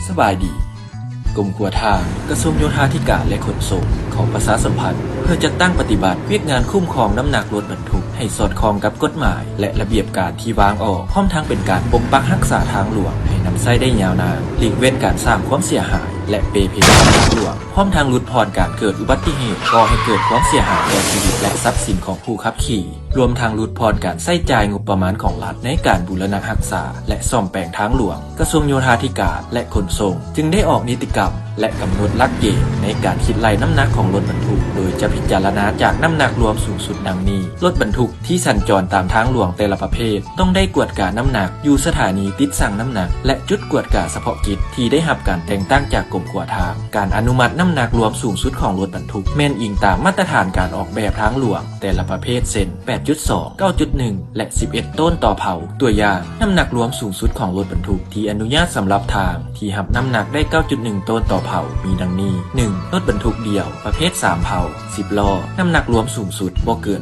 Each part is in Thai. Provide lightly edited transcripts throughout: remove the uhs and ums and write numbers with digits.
สบายดีกรมขัวทางกระทรวงโยธาธิการและขนส่งของประชาสัมพันธ์เพื่อจัดตั้งปฏิบัติเวียกงานคุ้มครองน้ำหนักรถบรรทุกให้สอดคล้องกับกฎหมายและระเบียบการที่วางออกพร้อมทั้งเป็นการปกปักรักษาทางหลวงให้นำใช้ได้ยาวนานหลีกเว้นการสร้างความเสียหายและเปเพดานทางหลวงพร้อมทั้งลดพรการเกิดอุบัติเหตุก่อให้เกิดความเสียหายแก่ชีวิตและทรัพย์สินของผู้ขับขี่รวมทั้งลดพรการใช้จ่ายงบประมาณของรัฐในการบูรณะรักษาและซ่อมแปลงทางหลวงกระทรวงโยธาธิการและขนส่งจึงได้ออกนิติกรรมและกำหนดหลักเกณฑ์ในการคิดไล่น้ำหนักของรถบรรทุกโดยจะพิจารณาจากน้ำหนักรวมสูงสุดดังนี้รถบรรทุกที่สัญจรตามทางหลวงแต่ละประเภทต้องได้กวดกาน้ำหนักอยู่สถานีติดสั่งน้ำหนักและจุดกวดกาเฉพาะกิจที่ได้รับการแต่งตั้งจากกรมขัวทางการอนุมัติน้ำหนักรวมสูงสุดของรถบรรทุกแม่นอิงตามมาตรฐานการออกแบบทางหลวงแต่ละประเภทเช่น 8.2 9.1 และ 11 ต้นต่อเผาตัวอย่างน้ำหนักรวมสูงสุดของรถบรรทุกที่อนุญาตสำหรับทางที่รับน้ำหนักได้ 9.1 ต้นต่อเผามีดังนี้ 1. รถบรรทุกเดี่ยวประเภท3เผา10ล้อน้ำหนักรวมสูงสุดบ่เกิน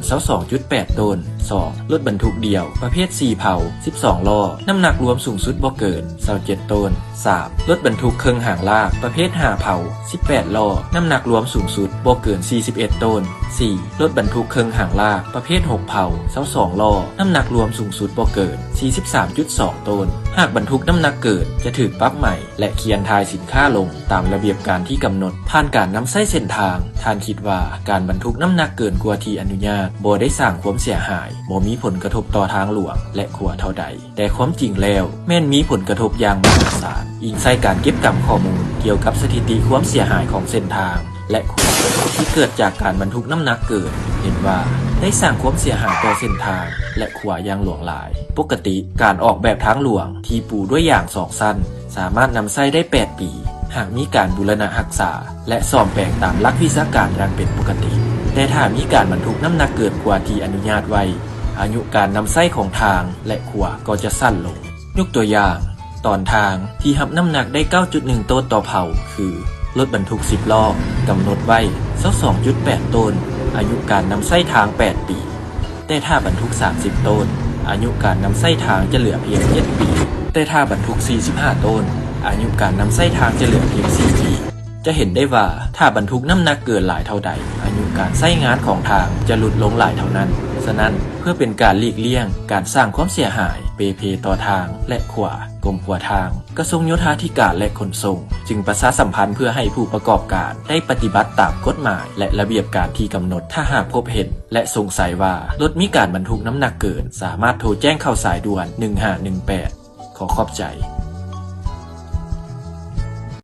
22.8 ต้น 2. รถบรรทุกเดี่ยวประเภท4เผา12ล้อน้ำหนักรวมสูงสุดบ่เกิน 27 ต้น 3. รถบรรทุกเครื่องหางลากประเภท5เผา18ล้อน้ำหนักรวมสูงสุดบ่เกิน 41 ต้น 4. รถบรรทุกเครื่องหางลากประเภท6เผา22ล้อน้ำหนักรวมสูงสุดบ่เกิน 43.2 ต้นหากบรรทุกน้ำหนักเกินจะถูกปรับใหม่และเขียนทายสินค้าลงตามระเบียบการที่กำหนดผ่านการนำใช้เส้นทางท่านคิดว่าการบรรทุกน้ำหนักเกินกว่าที่อนุญาตบ่ได้สร้างความเสียหายบ่มีผลกระทบต่อทางหลวงและขัวเท่าใดแต่ความจริงแล้วแม่นมีผลกระทบอย่างมหาศาลอิงใส่การเก็บกำข้อมูลเกี่ยวกับสถิติความเสียหายของเส้นทางและขัวที่เกิดจากการบรรทุกน้ำหนักเกินเห็นว่าได้สร้างความเสียหายต่อเส้นทางและขัวอย่างหลวงหลายปกติการออกแบบทางหลวงที่ปูด้วยอย่าง2สั้นสามารถนำใช้ได้8ปีหากมีการบูรณะรักษาและซ่อมแปลงตามหลักวิชาการอย่างเป็นปกติแต่ถ้ามีการบรรทุกน้ำหนักเกินกว่าที่อนุญาตไว้อายุการนำใช้ของทางและขัวก็จะสั้นลงยกตัวอย่างตอนทางที่รับน้ำหนักได้ 9.1 ต้นต่อเผาคือรถบรรทุก10ล้อกำหนดไว้ 22.8 ต้นอายุการนำใช้ทาง8ปีแต่ถ้าบรรทุก30ต้นอายุการนำใช้ทางจะเหลือเพียง7ปีแต่ถ้าบรรทุก45ต้นอายุการนำใช้ทางจะเหลือเพียง4ปีจะเห็นได้ว่าถ้าบรรทุกน้ำหนักเกินหลายเท่าใดอายุการใช้งานของทางจะลดลงหลายเท่านั้นฉะนั้นเพื่อเป็นการหลีกเลี่ยงการสร้างความเสียหายเปเพต่อทางและขวากรมขัวทางกระทรวงโยธาธิการและขนส่งจึงประชาสัมพันธ์เพื่อให้ผู้ประกอบการได้ปฏิบัติตามกฎหมายและระเบียบการที่กำหนดถ้าหากพบเห็นและสงสัยว่ารถมีการบรรทุกน้ำหนักเกินสามารถโทรแจ้งข่าวสายด่วน1518ขอขอบใจ